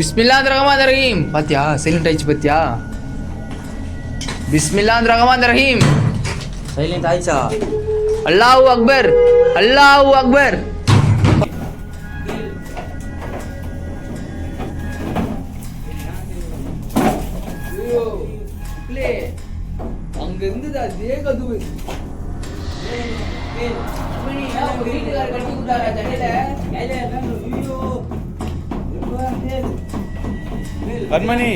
பிஸ்மில்லாஹிர்ரஹ்மானிர்ரஹீம். பாத்தியா சைலண்ட் ஆயிடுச்சு பாத்தியா? பிஸ்மில்லாஹிர்ரஹ்மானிர்ரஹீம். சைலண்ட் ஆயிடுச்சா? அல்லாஹு அக்பர், அல்லாஹு அக்பர். அங்க இருந்தது அதே கதுவு. வீட்டுக்காரர் கட்டி கொடுத்தாரா ஜன்னல? கண்மணி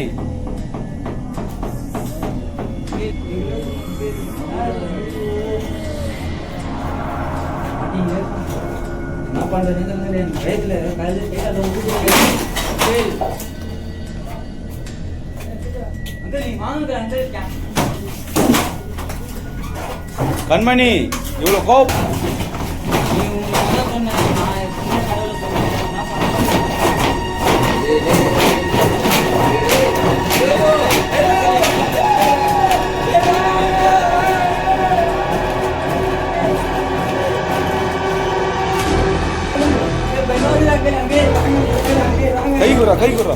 என்ன பண்றது? வயசுல கண்மணி இவ்வளோ கோப் கை குறா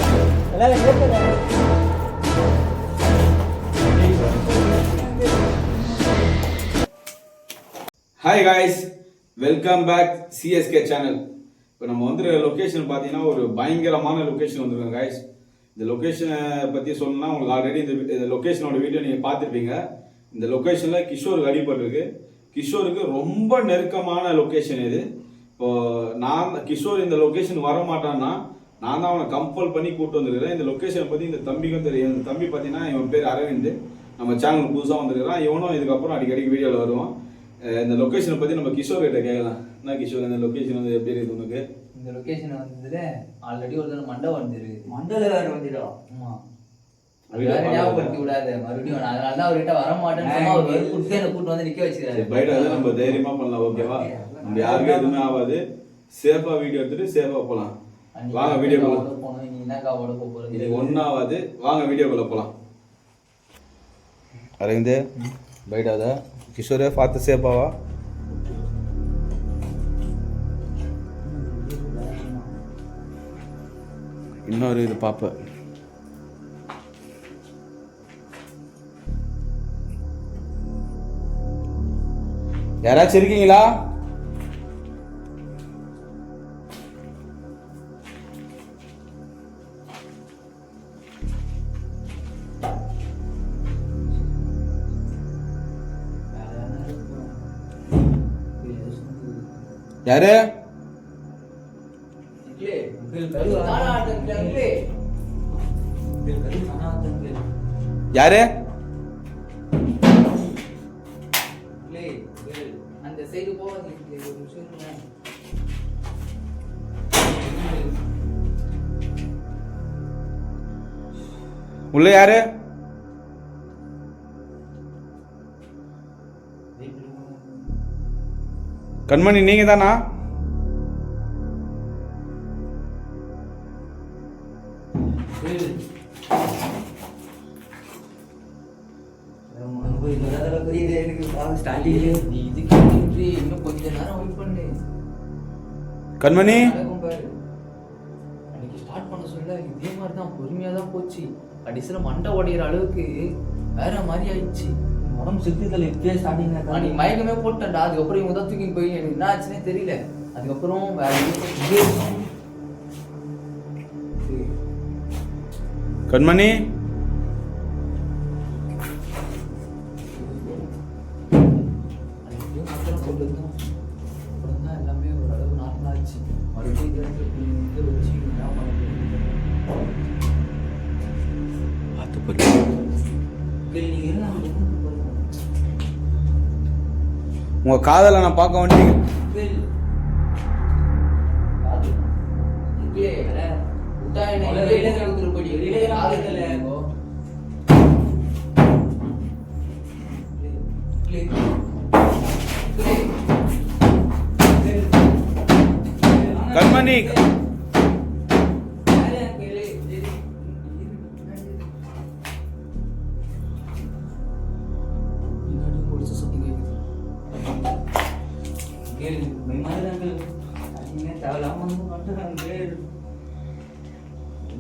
hi guys, welcome back CSK channel. இப்போ நம்ம வந்து லொக்கேஷன் பார்த்தீங்கன்னா ஒரு பயங்கரமான லொக்கேஷன் வந்துருக்கோம் காய்ஸ். இந்த லொக்கேஷனை பற்றி சொல்லணும்னா உங்களுக்கு ஆல்ரெடி இந்த லொக்கேஷனோட வீடியோ நீங்கள் பார்த்துருப்பீங்க. இந்த லொக்கேஷனில் கிஷோருக்கு அடிபட்டிருக்கு. கிஷோருக்கு ரொம்ப நெருக்கமான லொக்கேஷன் இது. இப்போது கிஷோர் இந்த லொக்கேஷன் வர மாட்டான்னா நான் தான் அவனை கம்பல் பண்ணி கூப்பிட்டு வந்துருக்கிறேன். இந்த லொக்கேஷனை பற்றி இந்த தம்பிக்கும் தெரியும். இந்த தம்பி பார்த்தீங்கன்னா இவன் பேர் அரவிந்த், நம்ம சேனலுக்கு புதுசாக வந்துருக்கிறான். இவனும் இதுக்கப்புறம் அடிக்கடி வீடியோவில் வருவான். இந்த லொக்கேஷனை பற்றி நம்ம கிஷோர் கிட்ட கேட்கலாம். என்ன கிஷோர், இந்த லொக்கேஷன் வந்து எப்படி இருக்குது உனக்கு? இந்த லொக்கேஷன் வந்ததுல ஆல்ரெடி ஒரு தடவை மண்டை வந்துருக்கு. மண்டல வேற வந்துடும். ஆமா, ஞாபகப்படுத்தி விடாத மறுபடியும். அதனாலதான் அவர்கிட்ட வர மாட்டேன்னு கூட்டு வந்து நிக்க வச்சிருக்காரு. பைட்டாவது நம்ம தைரியமா பண்ணலாம், ஓகேவா? நம்ம யாருக்கும் எதுவுமே ஆகாது. சேஃபா வீடியோ எடுத்துட்டு சேஃபா போலாம். வாங்க வீடியோ போலாம். இது ஒன்னாவது, வாங்க வீடியோக்குள்ள போலாம். அரவிந்த் பைட்டாத, கிஷோரே பார்த்து சேஃபாவா. இன்னொரு இது பாப்ப யாராச்சும் இருக்கீங்களா? யாரு? யாரு? அந்த சைடு போவாங்க. உள்ள யாரு? கண்மணி நீங்க தானா? இன்னும் கொஞ்ச நேரம் வெயிட் பண்ணு. கண்மணி அன்னைக்கு ஸ்டார்ட் பண்ண சொல்ல இதே மாதிரி தான் பொறுமையா தான் போச்சு. கடைசியில மண்டை உடையிற அளவுக்கு வேற மாதிரி ஆயிடுச்சு. உடம்பு சுத்திதல் இப்பயே ஸ்டார்டிங். நீ மயக்கமே போட்டேன்டா. அதுக்கப்புறம் இவங்க தான் தூக்கின்னு போய் எனக்கு என்ன ஆச்சுன்னே தெரியல. அதுக்கப்புறம் வேற கண்மணி எல்லாமே ஓரளவு நார்மலா ஆச்சு. மறுபடியும் வச்சு உங்க காதலை நான் பார்க்க வேண்டிய கண்மணி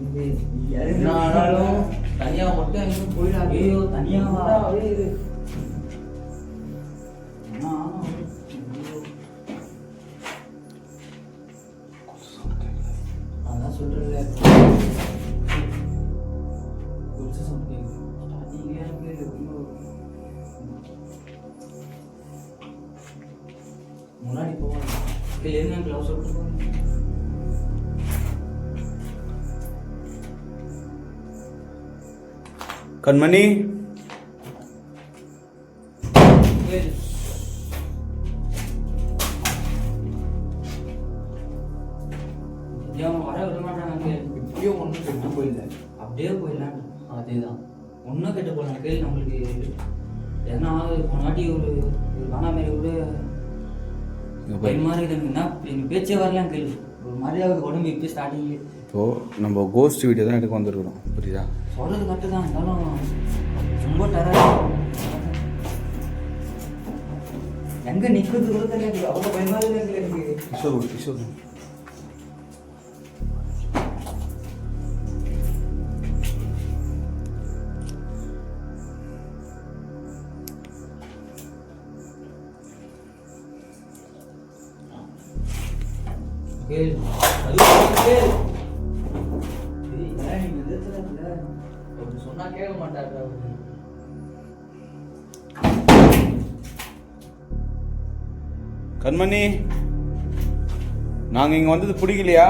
என்ன ஆனாலும் தனியா மட்டும் எங்கேயும் போயிடாது. ஐயோ தனியாவா? அப்படியே இரு. என்ன ஆகும்? அதான் சொல்றேன்ல. முன்னாடி போவாங்க. என்ன க்ளவுஸ் விட்டு கண்மணி வர விட மாட்டாங்க. இப்பயும் ஒன்றும் கெட்டு போயில்லை. அப்படியே போயிடலாம். அதேதான். ஒன்றும் கெட்டு போகலாம். கேள்வி நம்மளுக்கு எதனா போன வாட்டி ஒரு காணா மாரி கூட ஒரு மாதிரி இருக்குன்னா எங்கள் பேச்சே வரலாம். கேள்வி ஒரு மாதிரியாவது உடம்பு இப்போ ஸ்டார்டிங்லேயே. இப்போது நம்ம கோஸ்ட் வீடியோ தான் எடுக்க வந்திருக்கிறோம், புரியுதா? சொல்கிறது கரெக்டு தான், இருந்தாலும் ரொம்ப டர எங்கே நிற்கிறது கூட தெரியாது. அவ்வளோ பயமாக இருக்குது எனக்கு. கிஷோர் கிஷோர் கேள் அது கேள். நீங்கள் எதிர்த்துல அப்படி சொன்னா கேட்க மாட்டாரு அவரு. கண்மணி, நாங்கள் இங்கே வந்தது பிடிக்கலையா?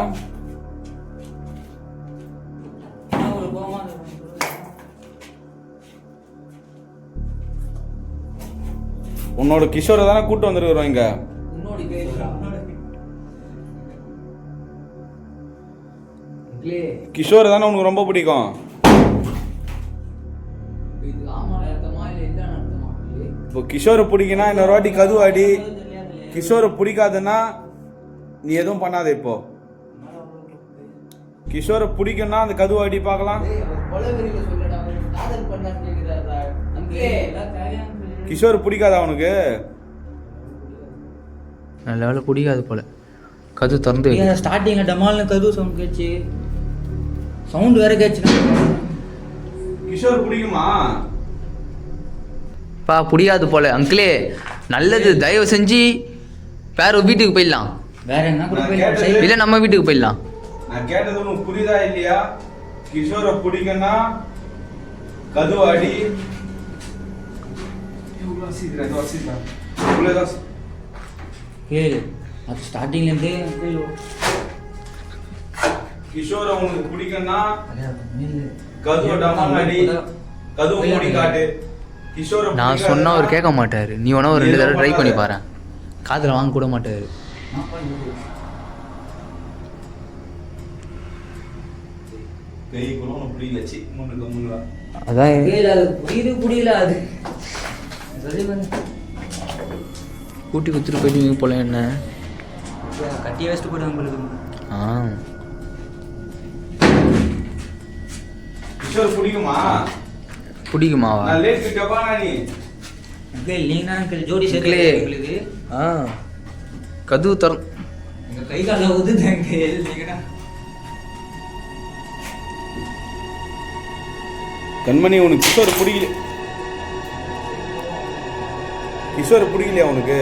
ஒரு கோமா உன்னோட கிஷோரை தானே கூப்பிட்டு வந்துருக்குறோம் இங்கே. முன்னோடி கேள்வி. கிஷோரை தானே உனக்கு ரொம்ப பிடிக்கும். இது ஆமா அர்த்தமா இல்லை இல்லைன்னு அர்த்தமா? இப்போ கிஷோரை பிடிக்குன்னா இன்னொரு வாட்டி கதுவாடி. கிஷோரை பிடிக்காதுன்னா நீ எதுவும் பண்ணாத. இப்போ கிஷோரை பிடிக்கும்னா அந்த கதுவாடி பார்க்கலாம். கொலவெறியில சொல்லடா, காதல் பண்ணான்னு கேக்குறாரா? அங்கே கிஷோர் பிடிக்காதா அவனுக்கு? நல்ல வேலை பிடிக்காது போல. கது திறந்து ஸ்டார்டிங்கில் டமால்னு கது சவுண்ட் கேச்சு. சவுண்ட் வேற கேச்சுன்னா கிஷோர் பிடிக்குமா? பா பிடிக்காது போல. அங்கிளே நல்லது, தயவு செஞ்சு வேற வீட்டுக்கு போயிடலாம். வேற என்ன கூட நான் போயிடலாம். கேட்டது- இல்லை நம்ம வீட்டுக்கு போயிடலாம். நான் கேட்டது உனக்கு புரியுதா இல்லையா? கிஷோரை பிடிக்கும்னா கதுவாடி. கேளு அது ஸ்டார்டிங்லேருந்தே கிஷோரை உனக்கு பிடிக்கும்னா கதுவை டமாடி, கதுவை மூடி காட்டு. கிஷோரை நான் சொன்னா அவர் கேட்க மாட்டாரு. நீ வேணா ஒரு 2 தடவை ட்ரை பண்ணி பாரு. காதில் வாங்க கூட மாட்டாரு. கை கூட உனக்கு பிடிக்கல. சி முன்னுக்கு முன்னுவா. அதான் கேளு அது புரியுது புரியல. அது சொல்லி பண்ணு. கூட்டி குத்துட்டு போயிடுவீங்க போல என்ன? கட்டி வச்சுட்டு போயிடுவாங்க உங்களுக்கு. ஆ கிஷோர் பிடிக்குமா? பிடிக்குமாவா? நான் லேட் கிட்டப்பா நீ. அங்கிள் நீங்க தான் அங்கிள் ஜோடி சேர்க்கல உங்களுக்கு. ஆ கதவு திற. எங்க கை கால ஊதுது அங்கிள். நீங்க கண்மணி, உனக்கு கிஷோர் பிடிக்கல? கிஷோர் பிடிக்கலையா உனக்கு?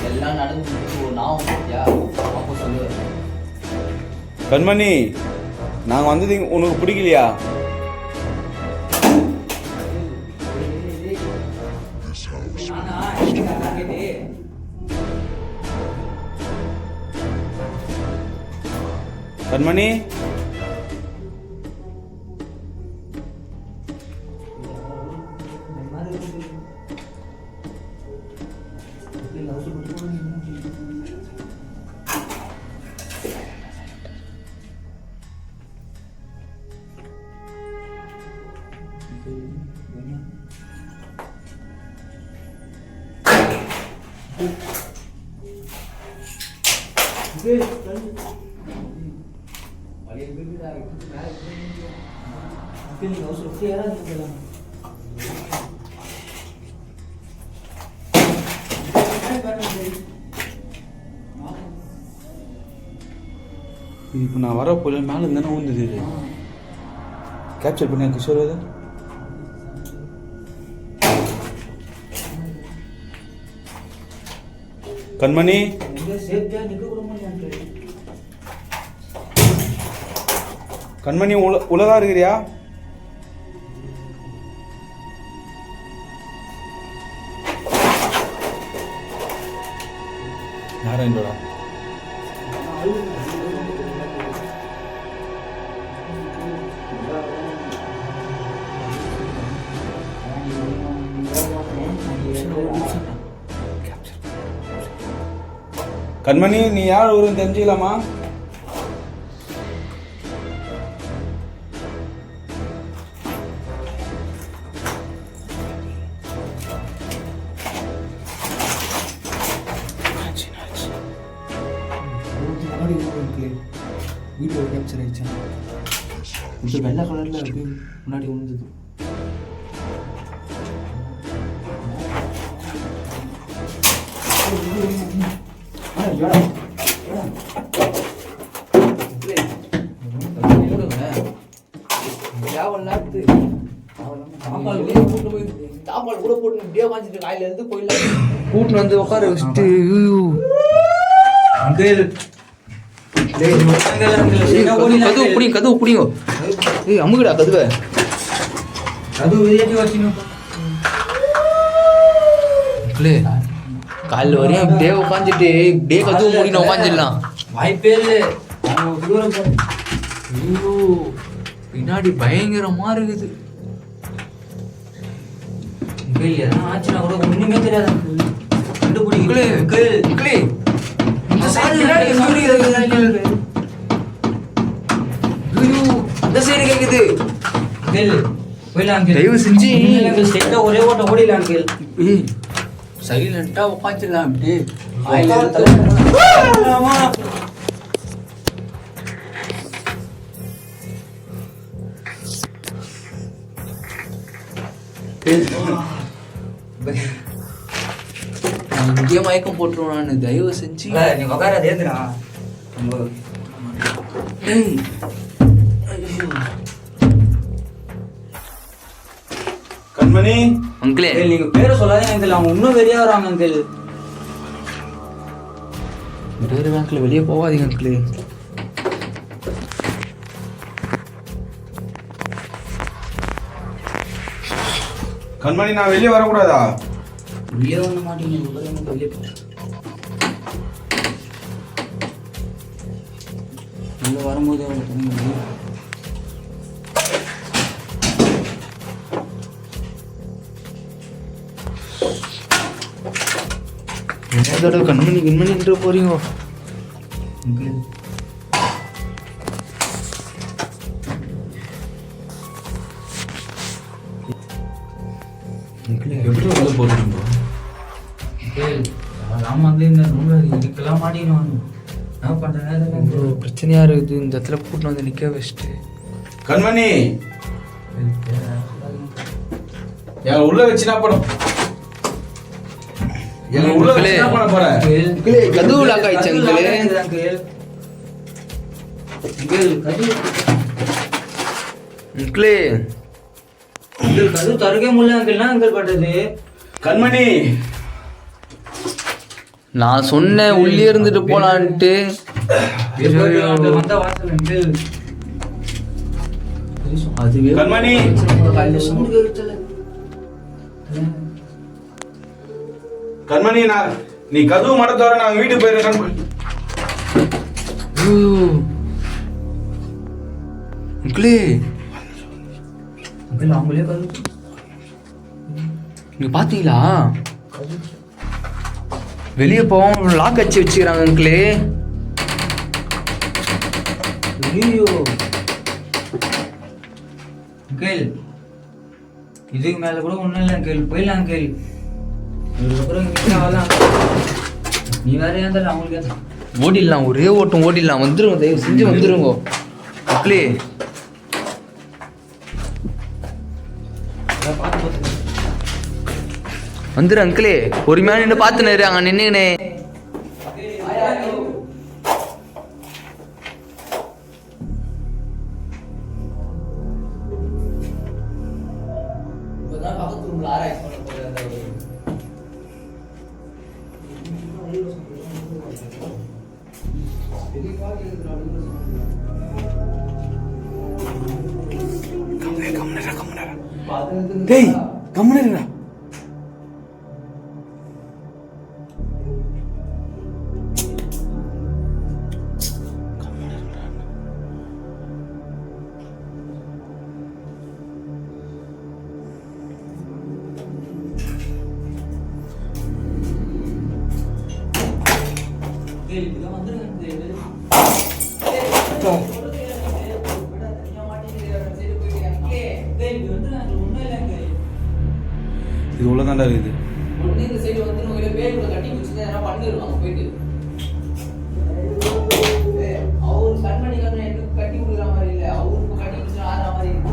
எல்லாம் நடந்து நான் அப்போ சொல்லுவேன். கண்மணி, நாங்கள் வந்தது உனக்கு பிடிக்கலையா? கண்மணி, நீங்க அவசரம் ஃப்ரீயா இருக்கலாம். இப்போ நான் வர போல மேலே இருந்தானே ஊந்துது இது. கேப்சர் பண்ணி கிஷோர் அது கண்மணி சேஃப்டியா நிக்க கூட முடியாது. கண்மணி உலகா இருக்கிறியா? யாரா கண்மணி நீ யார் ஊருன்னு தெரிஞ்சுக்கலாமா? வீடியோ கேப்சர் ஆயிடுச்சா? இது வெள்ளை கலர்ல இருக்கு, முன்னாடி விழுந்தது. சாப்பாடு கூட போட்டு இப்படியே வாங்கிட்டு காலையில இருந்து கோயில கூட்டின்னு வந்து உட்கார வச்சுட்டு கதவு பிடிங்க. ஏய் அமுகுடா கதவை. காலைல வரையும் இப்படியே உட்காந்துட்டு இப்படியே கதவு மூடின உட்காந்துடலாம். வாய்ப்பே இல்லை. பின்னாடி பயங்கரமா இருக்குது. எதனா ஆச்சுன்னா கூட ஒண்ணுமே தெரியாது. கண்டுபிடிக்கல. அந்த சைடு கேக்குது. தயவு செஞ்சு ஒரே ஓட்ட ஓடிலாம். சைலண்டா உட்காந்துடலாம். அப்படியே இங்கே மயக்கம் போட்டுருவோம். நான் தயவு செஞ்சு நீ உட்காராது ஏத்துனா. கண்மணி அங்கிளே நீங்க பேரை சொல்லாதே அங்கிள். அவங்க இன்னும் வெளியே வராங்க அங்கிள். வேறு பேங்க்ல வெளியே போகாதீங்க அங்கிளே. கண்மணி நான் வெளியே வரக்கூடாதா? வெளியே வர மாட்டீங்க. வெளியே உள்ள வரும்போது கண்மணி போறீங்க. எப்படி உள்ள போறீங்க? இதுக்கெல்லாம் மாட்டிக்கணும். என்ன பண்றேன் பிரச்சனையா இருக்குது. இந்த இடத்துல கூட்டின்னு வந்து நிக்க வச்சுட்டு. கண்மணி உள்ள வச்சுனா படம் உள்ள வச்சுனா பண்ண போறேன். கதவு லாக் ஆயிடுச்சு அங்கிளே. அங்கிளே கதவு தருகே முடியல அங்கிள். அங்கிள் பண்றது கண்மணி நான் சொன்னேன் உள்ளே இருந்துட்டு போலான்ட்டு. கண்மணி கண்மணி நீ கதவு மட தவிர நான் வீட்டுக்கு போயிருக்கேன். அவங்களே கதவு நீங்க பாத்தீங்களா? வெளியே போவோம் லாக் அடிச்சு வச்சுக்கிறாங்க அங்கிளே. ஐயோ அங்கிள், இதுக்கு மேல கூட ஒண்ணும் இல்லை அங்கிள். போயிடலாம் அங்கிள். அதுக்கப்புறம் நீ வேற ஏன் தெரியல அவங்களுக்கு ஏன் ஓடிடலாம், ஒரே ஓட்டம் ஓடிடலாம். வந்துருங்க, தயவு செஞ்சு வந்துருங்க மக்களே. வந்துரு அங்கிளே, பொறுமையா நின்று பார்த்து நேரு அங்க நின்னுங்கண்ணே. டேய் கம்முனு இது உள்ளதாண்டா இருக்குது. இந்த சைடு வந்து உங்களை பேர் கூட கட்டி வச்சுட்டு எதனா பண்ணிடுவாங்க போயிட்டு. அவரு கண்மணி எனக்கு கட்டி கொடுக்குற மாதிரி இல்லை, அவருக்கு கட்டி வச்சு ஆடுற மாதிரி இருக்கு.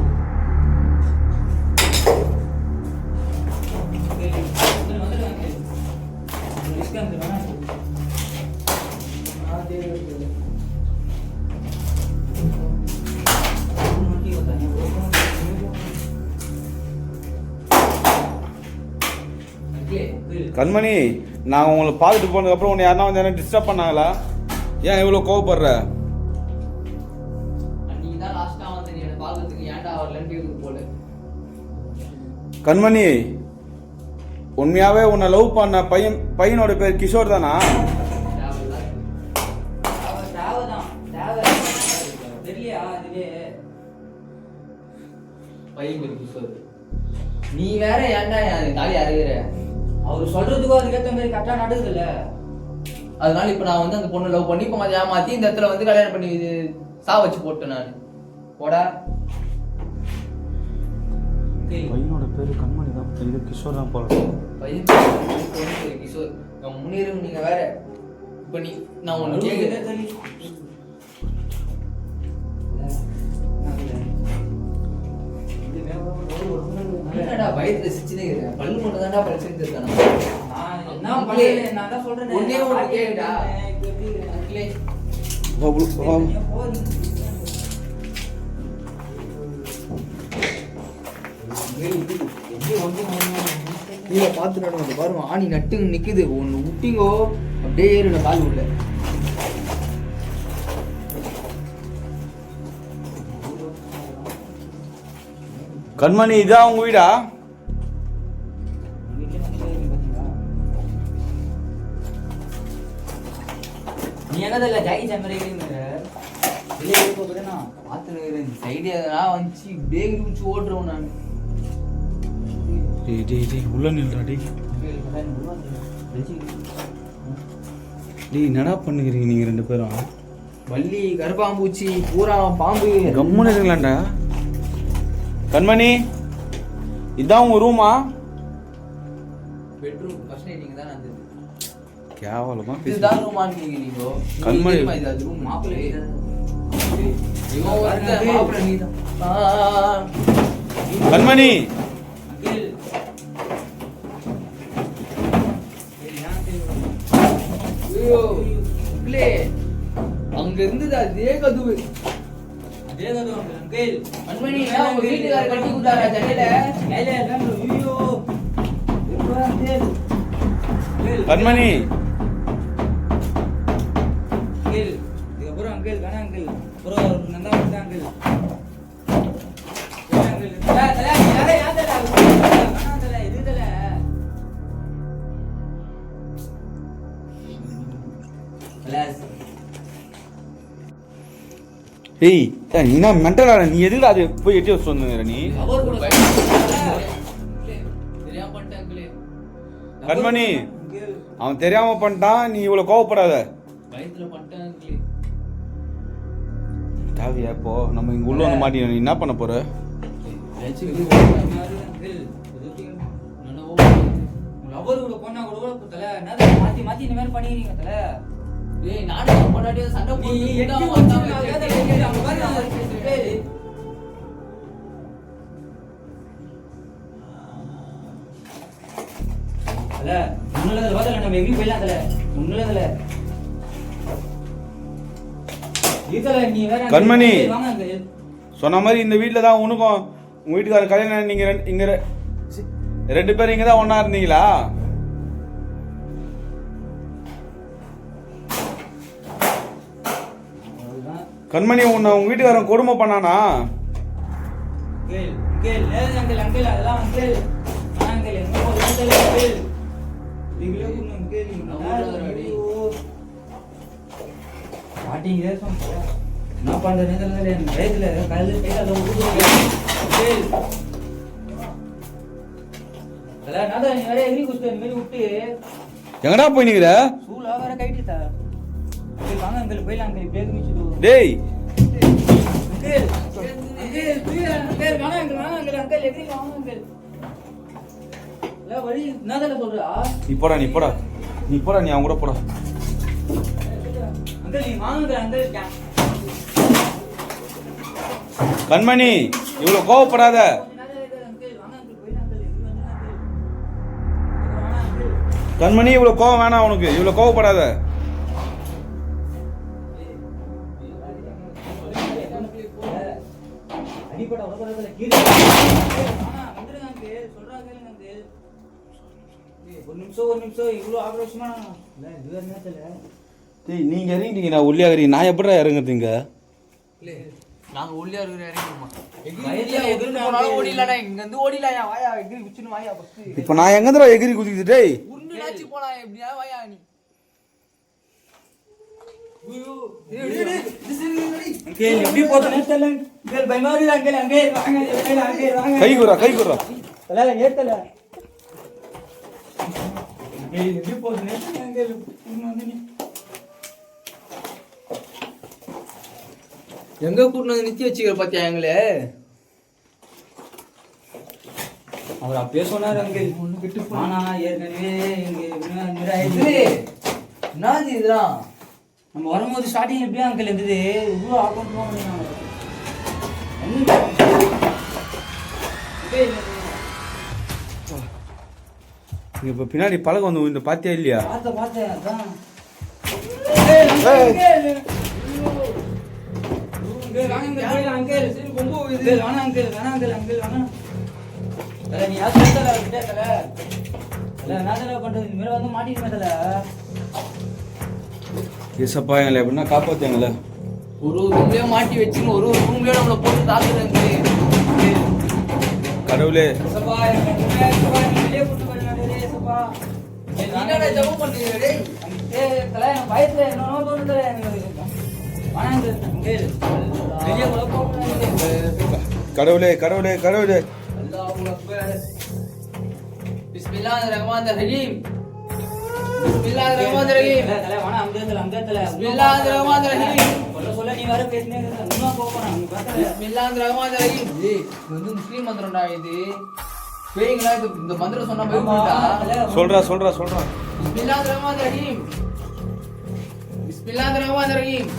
கண்மணி, நான் உங்களை பார்த்துட்டு போனதுக்கப்புறம் உன்னை யாருன்னா வந்து என்ன டிஸ்டர்ப் பண்ணாங்களா? ஏன் இவ்வளோ கோவப்படுற? கண்மணி, உண்மையாவே உன்னை லவ் பண்ண பையனோட பேர் கிஷோர் தானா? நீ வேற ஏன்டா தாலி அறையிற? அவரு சொல்றதுக்கும் அதுக்கேற்ற மாதிரி கரெக்டா நடக்குதுல்ல. அதனால இப்ப நான் வந்து அந்த பொண்ணு லவ் பண்ணி இப்ப ஏமாத்தி இந்த இடத்துல வந்து கல்யாணம் பண்ணி சா வச்சு போட்டேன் நான். போடா. பையனோட பேரு கண்மணி தான், இது கிஷோர் தான் போல. பையன் கிஷோர் முன்னேறும். நீங்க வேற இப்ப நான் ஒண்ணு கேக்குறேன். என்னடா பயத்துல சிச்சினே இருக்கேன், பல்லு மட்டும் தான்டா பிரச்சனை இருக்கானா? நான் பண்ணல, நான் தான் சொல்றேன். ஒண்ணே ஒண்ணு கேக்குடா. அங்கிளே கீழே பார்த்து நடுங்க பாருங்க, ஆணி நட்டு நிக்குது. ஒன்று விட்டிங்கோ அப்படியே ஏறிட கால் உள்ள. கண்மணி, இதான் உங்க வீடா? நீ என்னதில்ல ஜாக்கி சாம்பரே பார்த்து சைடு எதனா வந்துச்சு பேக் பிடிச்சி ஓட்டுறோம் நான். உள்ள நில்றா டேய். என்னடா பண்ணுகிறீங்க நீங்க ரெண்டு பேரும்? வள்ளி கருப்பாம்பூச்சி பூரா பாம்பு கம்முன்னு இருக்கலாம்டா. கண்மணி, இதான் உங்க ரூமா? பெட்ரூம் ஃபர்ஸ்ட் நைட் நீங்க தான் வந்தது. கேவலமா இதுதான் ரூமான்னு கேக்குறீங்க. கண்மணி, இது ரூம் மாப்பிள்ளை இவன் வரங்க மாப்பிள்ளை நீதான். கண்மணி அங்க இருந்தது அதே கதவு. கண்மணி உங்க வீட்டுக்கார கட்டி கொடுத்தாரா ஜன்னல? கண்மணி இதுக்கப்புறம் அங்கிள் வேணா அங்கிள் அப்புறம் நந்தா வந்து அங்கிள் ஏய், நீ என்ன மென்டலா? நீ எதுல அது போய் எட்டி வச்சு சொன்ன நீ? கண்மணி, அவன் தெரியாம பண்ணிட்டான், நீ இவ்வளவு கோவப்படாத. தாவியா இப்போ நம்ம இங்க உள்ள வந்து மாட்டி நீ என்ன பண்ண போற? லவர் கூட போனா கூட தல என்ன மாத்தி மாத்தி இந்த மாதிரி பண்ணிக்கிறீங்க தல. டேய் நானும் பொண்டாட்டியோட சண்டை நீ போட்டு எட்டி விடாம வச்சு வந்தாங்க. நான் வேற கேக்குறேன் அங்க பாரு நான் டேய் தல முன்னல வாதல நம்ம எங்க போயிடலாம் தல முன்னல இதல நீ வேற கண்மணி. வாங்க அங்க சொன்ன மாதிரி இந்த வீட்டில் தான் உனக்கும் உங்கள் வீட்டுக்காரர் கல்யாணம் நீங்கள் இங்கே 2 பேரும் இங்கே தான் ஒன்றா இருந்தீங்களா? கண்மணி உன்னை உங்கள் வீட்டுக்காரன் கொடுமை பண்ணானா? கேள் கேள் ஏய் அங்கிள் அங்கிள் அதெல்லாம் அங்கிள் அங்கிள் எங்க போறீங்க அங்கிள் நீங்களே ஒண்ணு அங்கிள் ஸ்டார்டிங் ஏசம் என்ன பண்றேன்னு தெரியல என் வயசுல கல்லு கையில ஊதுறீங்க கேள் தல நாதா நீ வேற எகிரி குஸ்து இந்த மாதிரி விட்டு எங்கடா போய் நிக்கிற? சூலா வேற கைட்டிட்டா அங்கிள் வாங்க அங்கிள் போயிடலாம் அங்கிள் பிரேக் மிச்சிடு டேய் அங்கிள் அங்கிள் போயிடலாம் அங்கிள் வாங்க அங்கிள் எகிரி வாங்க அங்கிள் வழி என்னதான சொல்றா நீ போடா நீ அவங்க கூட போடா. அங்கிள் நீ வாங்க அங்கிள் கண்மணி இவ்வளோ கோவப்படாத. கண்மணி இவ்வளோ கோவம் வேணாம் உனக்கு, இவ்வளோ கோவப்படாத. அடிப்பட உலகத்துல கீழ வந்துருங்க அங்கிள் சொல்றாங்க அங்கிள் ஒரு நிமிஷம் இவ்வளோ ஆக்ரோஷமா இல்ல இது என்ன தெரியல. டேய் நீங்க இறங்கிட்டீங்க, நான் உள்ளே நான் எப்படா இறங்குறதுங்க? இல்ல நாங்க உள்ளே இருக்கிற இறங்கிடுமா வயசுல எகிரி போனாலும் ஓடிடலாம்டா. இங்க இருந்து ஓடிடலாம். வாயா எகிரி குச்சின்னு வாயா ஃபர்ஸ்ட். இப்போ நான் எங்கேருந்துடா எகிரி குதிக்குது? டேய் உருண்டு நாச்சி போலாம் எப்படியா வாயா நீ. அங்கிள் எப்படி போறதுன்னு தெரியல அங்கிள் பயமா இருக்கு அங்கிள் வாங்க கை குறா தல ஏத்தல அங்கிள் எப்படி போறதுன்னு தெரியல அங்கிள் வந்து நீ எங்க கூட்டு வந்து நித்தி வச்சுக்கிற பாத்தியா எங்களே? அவர் அப்பயே சொன்னாரு அங்கிள் ஒண்ணு கிட்ட போனா ஏற்கனவே என்னது இதெல்லாம்? நம்ம வரும்போது ஸ்டார்டிங் எப்படியா அங்கிள் இருந்தது இவ்வளோ ஆக்கமா பண்ணினாங்க. இப்போ பின்னாடி பழகம் வந்து இந்த பாத்தியா இல்லையா? பார்த்தேன் அதான் நீ பண்றது இந்த மாதிரி வந்து மாட்டிட்டு ஏசப்பா எங்களை எப்படின்னா காப்பாத்துங்கள. ஒரு ரூம்லயே மாட்டி வச்சுன்னு ஒரு ரூம்லயே நம்மள போட்டு தாக்குறாங்க. கடவுளே என்னடா ஜெபம் பண்றீங்க டேய்? பயத்துல என்னோ தோணுது கடவுளே கடவுளே கடவுளே. அல்லாஹு அக்பர். பிஸ்மில்லாஹிர் ரஹ்மானிர் ரஹீம். பிஸ்மில்லாஹிர் ரஹ்மானிர் ரஹீம். பிஸ்மில்லாஹிர் ரஹ்மானிர் ரஹீம். சொல்ல நீ வர பேசினே இன்னும் போறான் பிஸ்மில்லாஹிர் ரஹ்மானிர் ரஹீம். ஏய் இது வந்து முஸ்லிம் மந்திரம்டா இது. பேய்ங்களா இந்த மந்திரம் சொன்னா பயப்படுடா. சொல்றா. பிஸ்மில்லாஹிர் ரஹ்மானிர் ரஹீம். பிஸ்மில்லாஹிர் ரஹ்மானிர் ரஹீம்.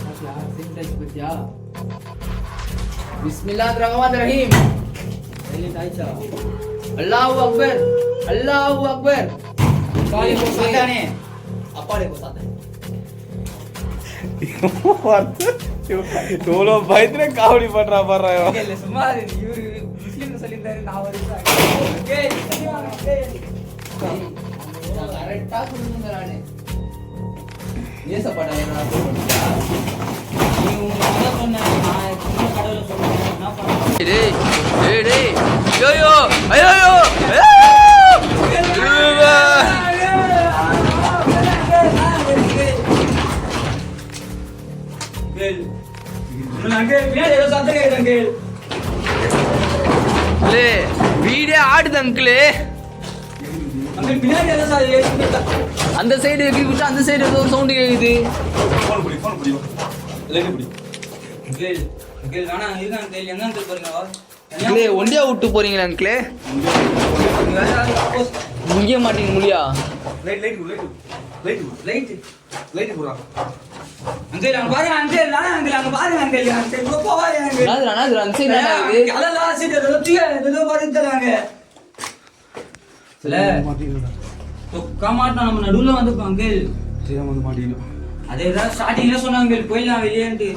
சின்டெக்ஸ் பத்தியா? பிஸ்மில்லாஹிர் ரஹ்மானிர் ரஹீம். ஆயிச்சா அல்லாஹு அக்பர். அல்லாஹு அக்பர். காலி को साताने அப்பாடே को साताने. இவ்வளோ பயத்துல காவடி பண்றா பாரு. இல்ல சும்மா இவரு முஸ்லிம் சொல்லிட்டாரு நான் வருவேன். கரெக்டா சொல்லுங்க நானே. ஏசப்பட நான் சொல்றேன். நீ உங்க சொன்ன நான் சும்மா கடவுள சொல்றேன் நான் பண்ணேன். டேய் யோயோ ஐயோ வீடே ஆடுது அங்கிளே. அந்த சைடு கேக்குது, அந்த சைடு ஏதோ சவுண்ட் கேக்குது. அங்கிளே ஒண்டியா விட்டு போறீங்களா அங்கிளே? முடிய மாட்டீங்க முடியா? லைட் போறா. அங்கிள் அங்க பாருங்க அங்கிள், அங்கிள் அங்க பாருங்க அங்கிள். அங்கிள் போ போவாரு அங்கிள். நாது அந்த சைடு நாது. அதெல்லாம் சீட் ரொட்டியா ஏதோ பாருங்க தராங்க. இல்ல. கமாட்டா நம்ம நடுவுல வந்து அங்கிள். சீக்கிரம் வந்து மாட்டிக்கிட்டோம். அதேதான் ஸ்டார்டிங்ல சொன்னாங்க அங்கிள் போயிடலாம் வெளியேன்ட்டு.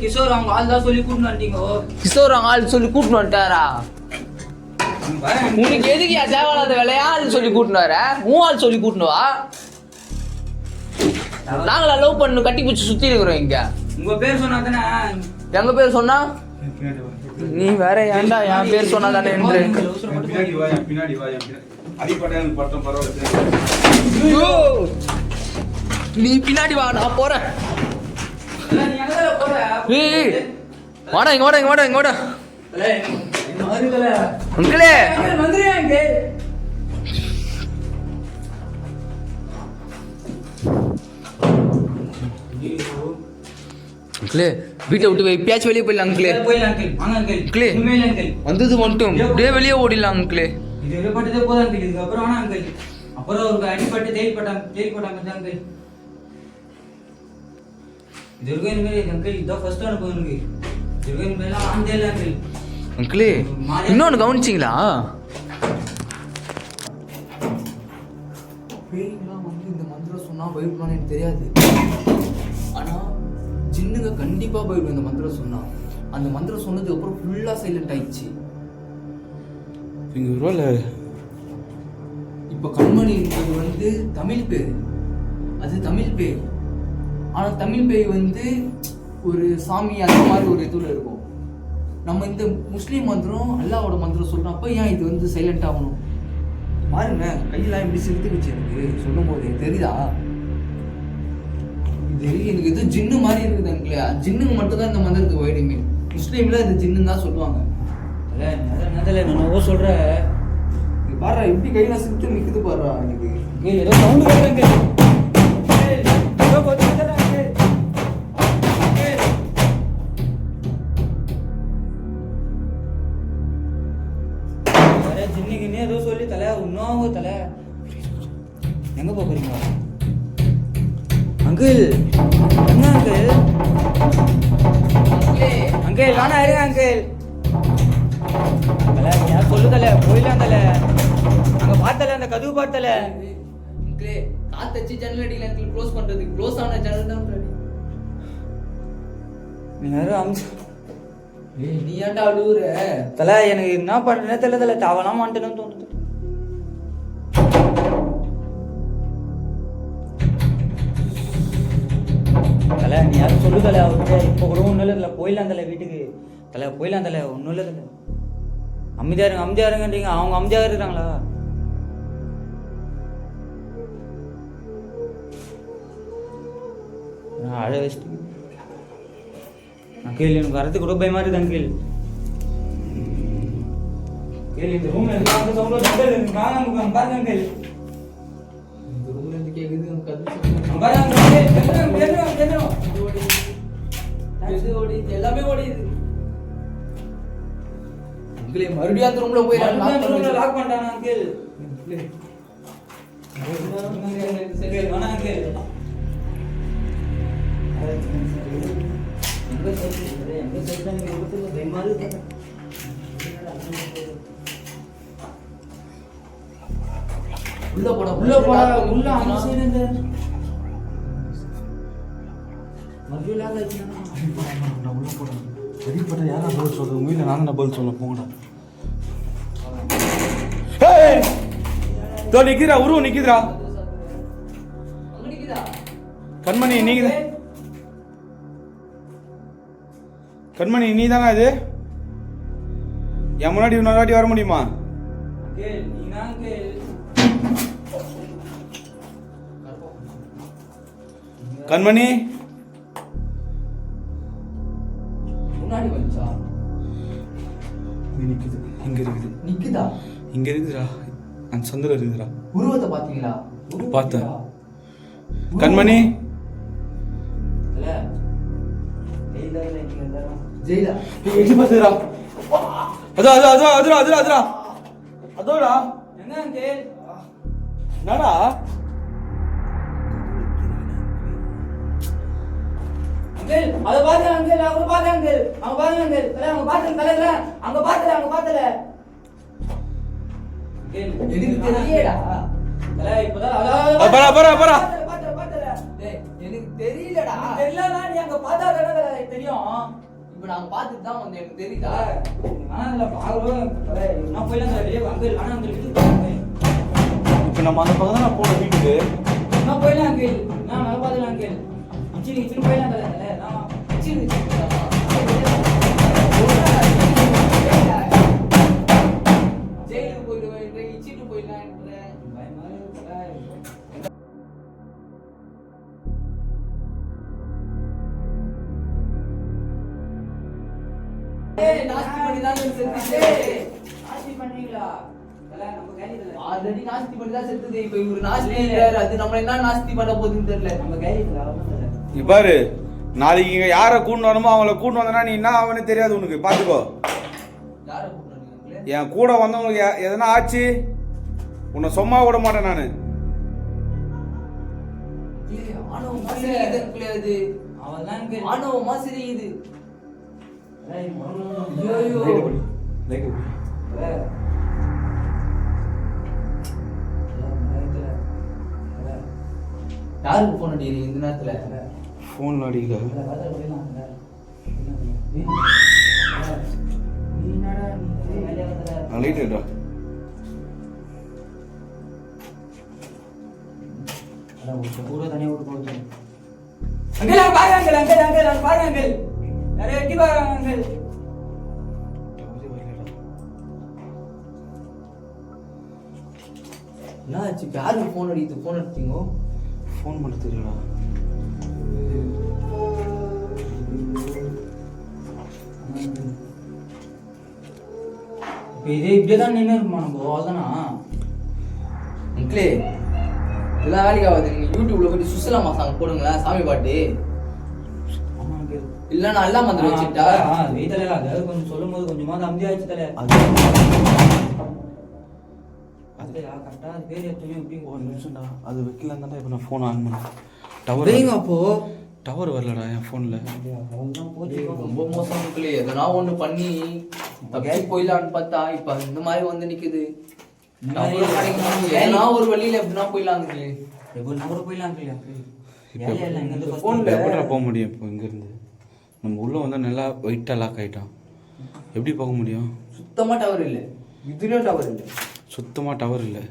கிஷோர் அவங்க ஆள் தான் சொல்லி கூட்டிட்டு வந்துட்டீங்க. கிஷோர் அவங்க ஆள் சொல்லி கூட்டிட்டு வந்துட்டாரா? உனக்கு எதுக்கு தேவையில்லாத வேலையா ஆள் சொல்லி கூட்டினு வர? உன் ஆள் சொல்லி கூட்டினு வா. நாங்களா லவ் பண்ணு கட்டி பிடிச்சி சுத்தி இருக்கிறோம் இங்க. உங்க பேர் சொன்னா தானே? எங்க பேர் சொன்னா நீ வேற ஏன்டா என் பேர் சொன்னா தானே என்று. பின்னாடி வா அடிப்படை பட்டம் பரவாயில்ல. நீ பின்னாடி வா நான் போறேன். வாடா இங்க வாடா இங்க வாடா இங்க வாடா. அங்கிளே அங்கிளே வீட்டை விட்டு எப்பயாச்சும் வெளியே போயிடலாம் அங்கிளே. அங்கிளே வந்தது மட்டும் அப்படியே வெளியே ஓடிடலாம் அங்கிளே. இது பட்டதே போதும் அங்கிள். இதுக்கப்புறம் வேணா அங்கிள். அப்புறம் ஒரு அடிப்பட்டு தேயில் போட்டாங்க அங்கிள். இது வரைக்கும் இனிமேல் அங்கிள் இதான் ஃபர்ஸ்ட் அனுபவம் எனக்கு. இது வரைக்கும் இனிமேலாம் ஆந்தே இல்லை அங்கிள். அங்கிளே இன்னொன்று கவனிச்சிங்களா? பேய்லாம் வந்து இந்த மந்திரம் சொன்னா பயப்படுவான்னு எனக்கு தெரியாது. ஆனா ஜின்னுங்க கண்டிப்பா பயப்படும் இந்த மந்திரம் சொன்னா. அந்த மந்திரம் சொன்னதுக்கு அப்புறம் ஃபுல்லா சைலண்ட் ஆயிடுச்சு. இப்போ கண்மணி வந்து தமிழ் பேர், அது தமிழ் பேர். ஆனா தமிழ் பேய் வந்து ஒரு சாமி அந்த மாதிரி ஒரு இதுல இருக்கும். நம்ம இந்த முஸ்லீம் மந்திரம் அல்லாவோட மந்திரம் சொல்றப்ப ஏன் இது வந்து சைலண்ட் ஆகணும்? பாருங்க கையெல்லாம் எப்படி சிரித்துக்குச்சு எனக்கு சொல்லும் போது தெரியுதா? இது எனக்கு எது ஜின்னு மாதிரி இருக்குது இல்லையா? ஜின்னுக்கு மட்டும் தான் இந்த மந்திரத்துக்கு வைடுமே. முஸ்லீம்ல இது ஜின்னு தான் சொல்லுவாங்க. நான் சொல்ற பாரு எப்படி கையெல்லாம் சிரித்து நிக்குது பாரு. எனக்கு ஏதோ சவுண்ட் வருதுங்க. ஏதோ சொல்லி தலை இன்னும் தலை எங்க போறீங்க அங்கிள்? என்ன அங்கிள்? அங்கிள் வேணா இருங்க அங்கிள். தலை யார் சொல்லு தலை போயிடலாம் தலை. அங்க பார்த்தல அந்த கதவு பார்த்தல காத்தச்சு ஜன்னல் அடிக்கல க்ளோஸ் பண்றதுக்கு க்ளோஸ் ஆன ஜன்னல் தான் ரெடி. நீ யாரும் அம்சு நீ ஏன்டா அழுவுற? தலை எனக்கு என்ன பண்றேன்னு தெரியல தலை. தாவலாம் மாட்டேன்னு தோணுது. தலை நீ யாரும் சொல்லு தலை. அவர்கிட்ட இப்போ கூட ஒன்றும் இல்லை தலை. போயிடலாம் தலை வீட்டுக்கு தலை. போயிடலாம் தலை. ஒன்றும் இல்லை தலை. அமைதியா இருங்கன்றீங்க. அவங்க அமைதியாக இருக்கிறாங்களா? அழ வச்சுட்டு அங்கிள் எனக்கு வரது கூட பயமா இருக்குது அங்கிள். இந்த ரூம்ல இருந்து பாருங்க அங்கிள். இந்த ரூம்ல இருந்து கேக்குது எல்லாமே ஓடிது. உங்களே மறுபடியும் அந்த ரூம்ல போய் லாக் பண்ணிட்டாங்க அங்கிள். உள்ள போடா உள்ள அந்த சைடு இந்த மறுபடியும் லாக் ஆயிடுச்சுனா நான் உள்ள போறேன். அடிப்பட்ட யாரா பதில் சொல்றது? உண்மையில நான் தான் பதில் சொல்ல போங்கடா. ஏய் தோ நிக்குதா உருவம் நிக்குதா? கண்மணி நீங்க கண்மணி நீ தானா? இது என் முன்னாடி இன்னொரு வாட்டி வர முடியுமா? கண்மணி முன்னாடி வந்துச்சா? நிக்குது. இங்க இருக்குது. நிக்குதா? இங்க இருக்குதுடா. அந்த சந்தில இருக்குதுடா. உருவத்தை பாத்தீங்களா? பார்த்தேன். கண்மணி ஜெயிலா எங்க பாத்துறா அதுடா அதோடா எங்க அங்கிள் என்னடா அங்கிள் அத பாருங்க அங்கிள் அவங்க பாருங்க அங்கிள் அவங்க பாருங்க அங்கிள் தல அவங்க பாத்துங்க தல அங்க பாத்தல அங்கிள் எனக்கு தெரியலடா தல இப்போதான் பரா பாத்தல டேய் எனக்கு தெரியலடா தெரியலனா நீ அங்க பார்த்தா தானே தெரியும் இப்போ நாங்க பார்த்துட்டு தான் வந்து எனக்கு தெரியுதா ஆனா பாக்குறோம் நான் போயிலாம் வெளியே அங்கிள் ஆனா அங்கிள் வீட்டுக்கு போறேன் இப்ப நம்ம அந்த பக்கம் தான் போன வீட்டுக்கு நான் போயிலாம் அங்கிள் நான் நல்லா பாத்துலாம் அங்கிள் இச்சி போயிலாம் தல நான் ஜெயிலுக்கு போயிடுவேன் இச்சிட்டு போயிடலாம் நாஸ்தி பண்ணி தான் பண்றீங்களா தல நம்ம கையில தல ஆல்ரெடி நாஸ்தி பண்ணி தான் செத்துது இப்போ இவரு நாஸ்தி இல்ல அது நம்ம என்ன நாஸ்தி பண்ண போகுதுன்னு தெரியல நம்ம கையில தல இங்க பாரு நாளைக்கு இங்க யாரை கூண்டு வரணுமோ அவங்கள கூண்டு வந்தனா நீ என்ன அவனே தெரியாது உனக்கு பாத்துக்கோ யாரை கூப்பிடுறீங்க என் கூட வந்தவங்களுக்கு எதனா ஆச்சு உன்னை சும்மா விட மாட்டேன் நானு ஆணவமா சிரிக்குது அது அவதான் அங்கிள் ஆணவமா சிரிக்குது ஐயோ யாருக்கு போன் அடிக்கிறீங்க இந்த நேரத்துல போன்ல அடிக்கல லைட் எடுடா கூட தனியா விட்டு போச்சு அங்கிள் பாருங்க அங்கிள் பாருங்க அங்கிள் நிறைய வெட்டி பாருங்க அங்கிள் என்னாச்சு யாருக்கு போன் அடிக்குது போன் எடுத்தீங்க ஃபோன் பண்ண தெரியலடா இதே இப்படியேதான் நின்று இருக்குமா நம்ம அவ்வளோதானா அங்கிளே இதெல்லாம் வேலைக்கு ஆகாது நீங்க யூடியூப்ல போயிட்டு சுசலாமா சாங் போடுங்களேன் சாமி பாட்டு ஆமா அங்கிள் இல்ல நான் எல்லாம் மந்திரம் வச்சுட்டா வெயிட்டல அதாவது கொஞ்சம் சொல்லும் போது கொஞ்சமாவது அமைதியாச்சு தலை கரெக்டா அது பேர் எடுத்தோம் எப்படி ஒரு நிமிஷம்டா அது வைக்கலாம் தானே இப்போ நான் ஃபோன் ஆன் பண்ணேன் டவர் வைங்க அப்போ டவர் வரலடா என் ஃபோனில் அவ்வளோதான் போச்சு ரொம்ப மோசம் அங்கிளே எதனா ஒண்ணு பண்ணி தப்பிச்சு போயிடலான்னு பார்த்தா இப்ப இந்த மாதிரி வந்து நிக்குது ஏன்னா ஒரு வழியில எப்படின்னா போயிடலாம் அங்கிளே எப்போ நான் கூட போயிடலாம் அங்கிள் இப்போ ஃபோனில் எப்படா போக முடியும் இப்போ இங்கேருந்து நம்ம உள்ளே வந்தால் நல்லா வெயிட்டாக லாக் ஆகிட்டோம் எப்படி போக முடியும் சுத்தமா டவர் இல்லை இதுலயும் டவர் இல்லை சுத்தமாக டவர் இல்லை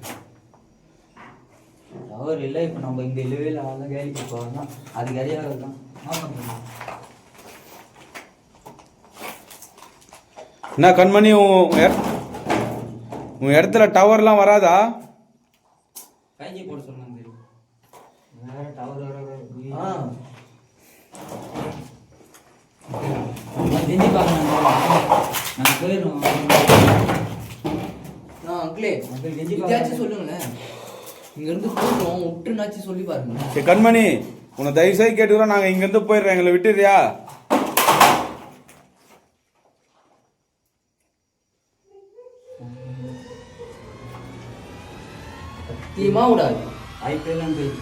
டவர் இல்லை இப்போ நம்ம இங்கே இல்லவே இல்லை அவ்வளோ கேலிக்கு போகலாம் அது கரையாக தான் என்ன பண்ணுறோம் என்ன கண்மணி உன் இடத்துல டவர்லாம் வராதா 5G போட சொன்னாங்க வேற டவர் செஞ்சு பார்க்கணும் நாங்கள் போயிடுறோம் அங்கிளே அங்கிள் கெஞ்சி இதாச்சும் சொல்லுங்களேன் இங்க இருந்து போடுறோம் விட்டுனாச்சும் சொல்லி பாருங்க சரி கண்மணி உன்னை தயவு செய்து கேட்டுக்கிறோம் நாங்கள் இங்கேருந்து போயிடுறோம் எங்களை விட்டுறியா சத்தியமா விடாது ஐபிஎல் அங்கிள்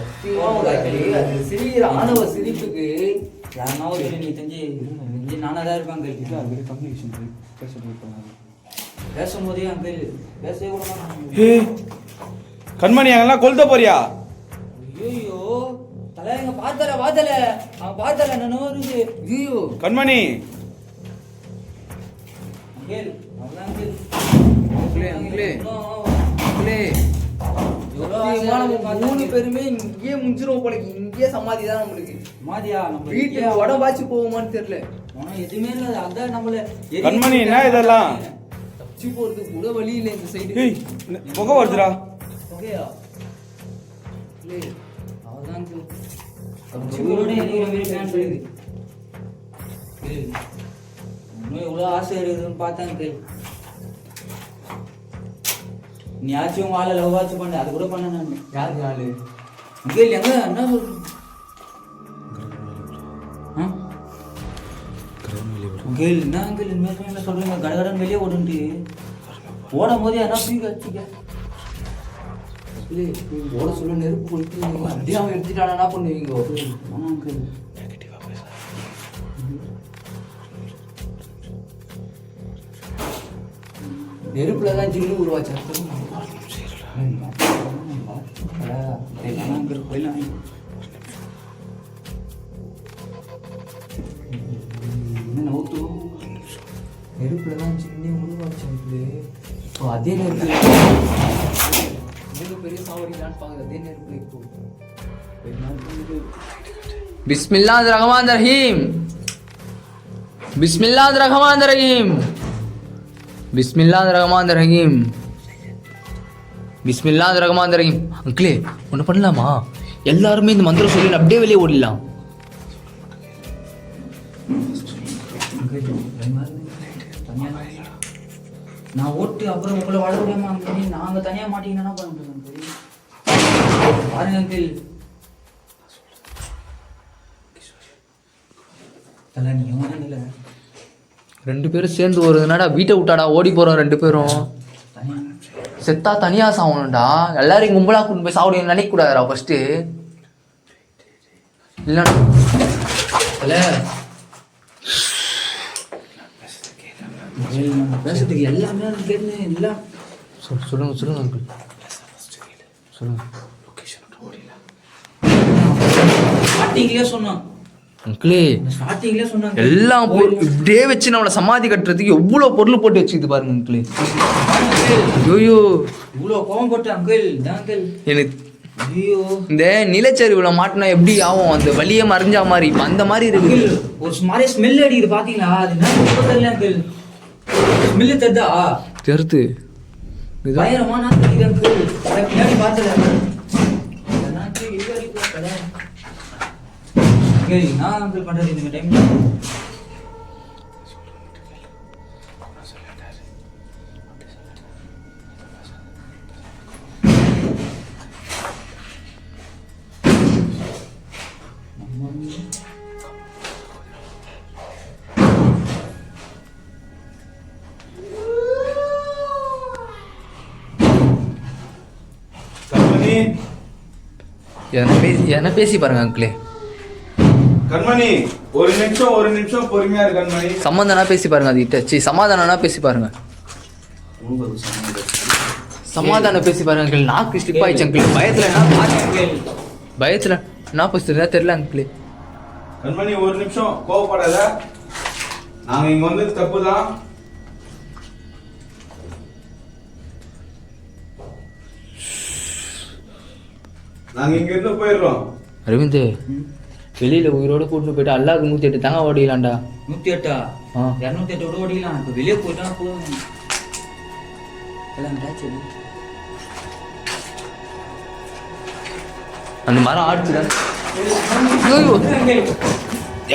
சத்தியமா விடாது அது சிரிக்கிற ஆணவ சிரிப்புக்கு யாருன்னா ஒரு நீ தெரிஞ்சு நானாக தான் இருப்பேன் அங்கிள் கம்யூனிகேஷன் பேசும்போதே அங்கிள் பேசவே கூட மாட்டாங்க ஏய் கண்மணி அங்கெல்லாம் கொளுத்த போறியா ஐயோ தலை எங்க பார்த்தல அவன் பார்த்தல என்ன வருது ஐயோ கண்மணி அங்கிள் அவ்வளோதான் அங்கிள் அங்கிளே சத்தியமா நம்ம 3 பேருமே இங்கேயே முடிஞ்சிரும் போல இங்கேயே சமாதி தான் நம்மளுக்கு மாதியா நம்ம வீட்டுக்கு உடம்பாச்சு போகுமான்னு தெரியல எதுவுமே இல்லை அதான் நம்மள கண்மணி என்ன இதெல்லாம் தப்பிச்சு போறதுக்கு கூட வழி இல்லை இந்த சைடு ஏய் புகை வருதுடா ஓகேயா அவ்வளோதான் அங்கிள் உங்களோட எதுவும் மாதிரி பிளான் பண்ணுது இன்னும் எவ்வளோ ஆசை இருக்குதுன்னு பார்த்தேன் அங்கிள் நீ ஆச்சும் உங்க ஆளை லவ் ஆச்சு பண்ணு அது கூட பண்ண நான் யாருக்கு ஆளு அங்கிள் எங்க என்ன சொல்ற அங்கிள் என்ன அங்கிள் இனிமேல் என்ன சொல்றீங்க கடகடன் வெளியே ஓடுன்ட்டு ஓடும் போதே என்ன தூக்கி வச்சுக்க ஓட சொல்ல நெருப்பு கொடுத்து அப்படியே அவன் எடுத்துட்டானா என்ன பண்ணுவீங்க? ஆனா அங்கிள் நெருப்புல தான் ஜின்னு உருவாச்சு. போயிடலாம். என்ன நோத்து நெருப்புல தான் ஜின்னே உருவாச்சு. இப்போ அதே நெருப்பு பெரிய சாவடிக்கலான்னு பாக்குது. அதே நெருப்புல இப்போ பிஸ்மில்லாஹிர் ரஹ்மானிர் ரஹீம். பிஸ்மில்லாஹிர் ரஹ்மானிர் ரஹீம். பிஸ்மில்லாஹிர் ரஹ்மானிர் ரஹீம். பிஸ்மில்லாஹிர் ரஹ்மானிர் ரஹீம். அங்கிளே ஒன்று பண்ணலாமா? எல்லாருமே இந்த மந்திரம் சொல்லி அப்படியே வெளியே ஓடிடலாம். நான் ஓட்டு அப்புறம் உங்களை வாழ முடியாம நாங்க தனியா மாட்டீங்கன்னா என்ன பண்ண முடியும் பாருங்க அங்கிள். தலை நீ இல்லை 2 பேரும் சேர்ந்து ஒரு என்னடா வீட்டை விட்டாடா ஓடி போறோம் 2 பேரும். செத்தா தனியா சாவணும்டா. எல்லாரையும் கும்பலா கொண்டு போய் சாவடியும் நினைக்க கூடாதுடா ஃபர்ஸ்ட். இல்ல பேசுறதுக்கு எல்லாமே கேட்டு எல்லாம் சொல்லுங்க சொல்லுங்க அங்கிள் சொல்லுங்க. ஸ்டார்டிங்லேயே சொன்னான் அங்கிளே ஸ்டார்டிங்லேயே சொன்னாங்க எல்லாம் இப்படியே வச்சு நம்மளை சமாதி கட்டுறதுக்கு எவ்வளோ பொருள் போட்டு வச்சுக்கிது பாருங்க அங்கிளே. ஐயோ இவ்வளோ கோவம் போட்டு அங்கிள் அங்கிள் எனக்கு ஐயோ இந்த நிலச்சரிவுல மாட்டினா எப்படி ஆகும்? அந்த வலியை மறைஞ்சா மாதிரி இப்ப அந்த மாதிரி இருக்கு. ஒரு மாதிரி ஸ்மெல் அடிக்குது பாத்தீங்களா? அது என்ன தெரியல அங்கிள். ஸ்மெல் தெரிதா? தெரிது. பயங்கரமா நான் தெரியுது அங்கிள். பின்னாடி பார்த்தல நான் அங்கிள் பண்றது இந்த டைம்ல என்ன பேசி பாருங்க அங்கிளே. கண்மணி ஒரு நிமிஷம் பொறுமையா இரு கண்மணி. சமாதானா பேசி பாருங்க. அது கிட்ட சமாதானா பேசி பாருங்க. சமாதானம் பேசி பாருங்க அங்கிள். நாக்கு ஸ்லிப் ஆயிடுச்சு அங்கிள். பயத்துல என்ன பேசுறதா தெரியல அங்கிள். கண்மணி ஒரு நிமிஷம் கோவப்படாத. நாங்க இங்க வந்து தப்புதான். நாங்க இங்க இருந்து போயிடுறோம். அரவிந்த் வெளியில உயிரோட கூட்டு போயிட்டு அல்லாவுக்கு 108 தாங்க ஓடிக்கலாம்டா. 108 208 விட ஓடிக்கலாம். இப்போ வெளியே போயிட்டா போதும். எல்லாம் சரி அந்த மரம் ஆடுச்சுடா.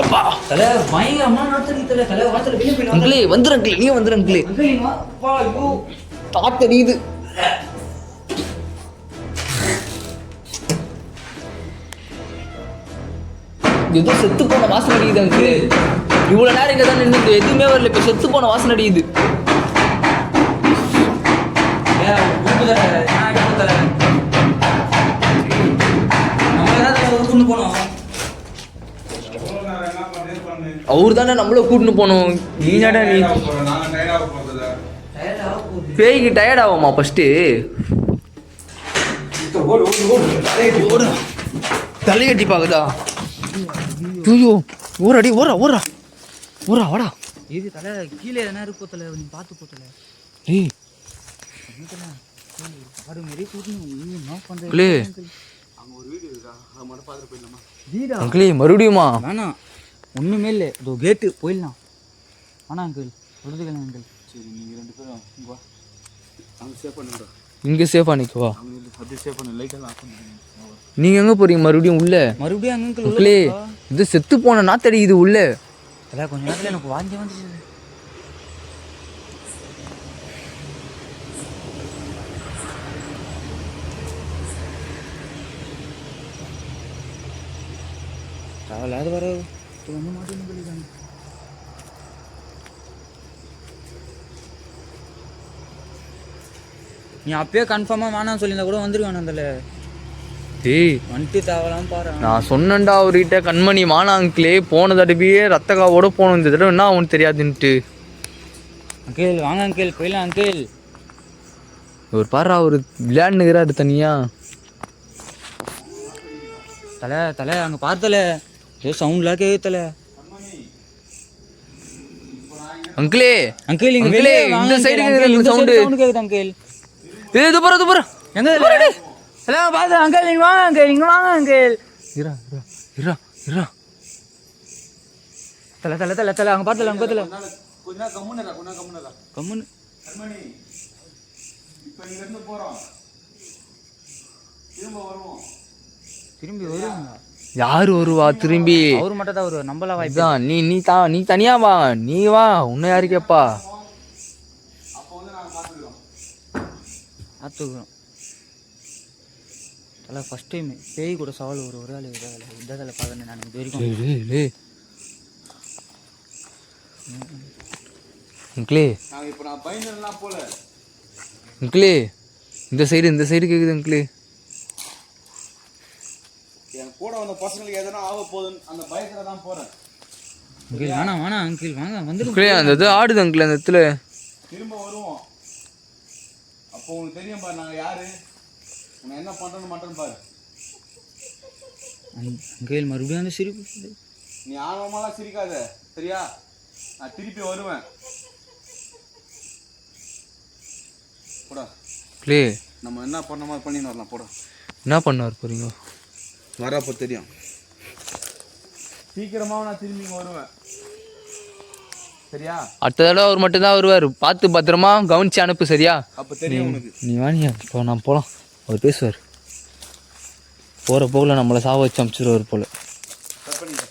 எப்பா தலை பயங்கரமா நடத்துறீங்க தலை. தலை வாசல வெளியே போயிடலாம் அங்கிளே. வந்துரு அங்கிளே. நீ வந்துரு அங்கிளே. தாட் தெரியுது. ஏதோ செத்து போன வாசனை அடிக்குது அங்கிளே. இவ்வளவு நேரம் இங்க தான் நின்று எதுவுமே வரல. இப்ப செத்து போன வாசனை அடிக்குது. அவரு தானே நம்மள கூட்டின்னு போனோம். நீ என்னடா நீ பேய்க்கு டயர்ட் ஆகுமா ஃபர்ஸ்ட்? தலையட்டி பாக்குதா? ஐயோ ஓரடி ஓரா ஓரா ஓரா வாடா. இது தலை கீழே என்ன இருக்கு தலை நீ பார்த்து போத்தல. ஏய் ஆடு மாரி கூட்டணும். என்ன பண்றீங்க அங்கிளே? அங்க ஒரு வீடியோ இருக்கா? அத மட்டும் பாத்துட்டு போயிடலாமா? வீடா அங்கிளே மறுபடியுமா? வேணாம் ஒண்ணுமே இல்லை. இதோ கேட்டு போயிடலாம். ஆனா அங்கிள் விடுதுக்கலாம் அங்கிள். சரி நீங்க 2 பேரும் இங்க வா. அங்க சேவ் பண்ணுங்க. இங்க சேஃபா நிக்கவா? அங்க அப்படியே சேவ் பண்ணு. லைட் எல்லாம் ஆஃப் பண்ணுங்க. நீங்க எங்க போறீங்க மறுபடியும் உள்ள? மறுபடியும் அங்கிள் அங்கிளே இது செத்து போன நாத்தடி இது உள்ள. அதான் கொஞ்ச நேரத்துல எனக்கு வாந்தி வந்துச்சு. அது வர வந்து மாட்டேன்னு சொல்லிட்டாங்க. நீ அப்பயே கன்ஃபார்மாக வேணாம்னு சொல்லியிருந்தா கூட வந்துருவானு அதில் டேய் வந்துட்டு தேவலாம் பாரு. நான் சொன்னேன்டா அவர்கிட்ட, கண்மணி வானா அங்கிளே, போன தடவையே ரத்த காவோட போகணும், இந்த தடவை என்ன அவனுக்கு தெரியாதுன்ட்டு. அங்கிள் வாங்க அங்கிள் போயிடலாம் அங்கிள். ஒரு பாரு அவர் விளையாண்டுக்கிறாரு தனியா. தலை அங்கே பார்த்தல ஏதோ சவுண்ட்லாம் கேட்கு தலை. அங்கிளே அங்கிள் இங்கே அங்கிளே, இந்த சைடு சவுண்டு கேட்குது அங்கிள். இது துப்புற எங்கே எல்லாம் பார்த்து அங்கிள் நீங்கள் வாங்க அங்கிள், நீங்கள் வாங்க அங்கிள். இரா இரா இரா தலை தலை தலை தலை அங்கே பார்த்தல அங்கே பார்த்தல கொஞ்ச நேரம் கம்முன்னு கம்முன்னு. கண்மணி இப்போ இங்கேருந்து போகிறோம், திரும்ப வருவோம். திரும்பி வருவாங்க. யாரு வருவா திரும்பி? அவர் மட்டும் தான் வருவார், நம்மளா வாய்ப்பு. இதான் நீ தனியா வா, நீ வா, உன்னை யாரு கேப்பா? அப்போ வந்து நாங்கள் பார்த்துக்கிறோம். பார்த்துக்கிறோம். தலை ஃபஸ்ட் டைம் பேய் கூட சவால் ஒரு ஆள் இந்த தலை பார்க்கணும் நான் இது வரைக்கும். அங்கிளே நாங்கள் இப்போ நான் பயந்துலாம் போல. அங்கிளே இந்த சைடு கேக்குது அங்கிளே. என் கூட வந்த பசங்களுக்கு எதனா ஆக போகுதுன்னு அந்த பயத்தில் தான் போகிறேன். அங்கிள் வேணாம் அங்கிள் வாங்க வந்துடும். அங்கிளே அந்த இது ஆடுது அங்கிள் அந்த இடத்துல. திரும்ப வருவோம். அப்போ உங்களுக்கு தெரியும் பாரு நாங்கள் யாரு, உன்னை என்ன பண்ணுறோன்னு மட்டும் பாரு. அங்கிள் மறுபடியும் அந்த சிரிப்பு. நீ ஆர்வமாலாம் சிரிக்காத சரியா, நான் திருப்பி வருவேன். போடா அங்கிளே நம்ம என்ன பண்ண மாதிரி பண்ணின்னு வரலாம். போடா என்ன பண்ணார் போறீங்க? வரப்போ தெரியும். சீக்கிரமாக நான் திரும்பி இங்கே வருவேன் சரியா. அடுத்த தடவை அவர் மட்டும்தான் வருவார், பார்த்து பத்திரமா கவனிச்சு அனுப்பு சரியா. அப்போ தெரியும் உனக்கு. நீ வாணியா இப்போ நான் போகலாம். அவர் பேசுவார், போகிற போகல நம்மளை சாவ வச்சு அனுப்பிச்சிடுவார் போல. கட் பண்ணிக்க.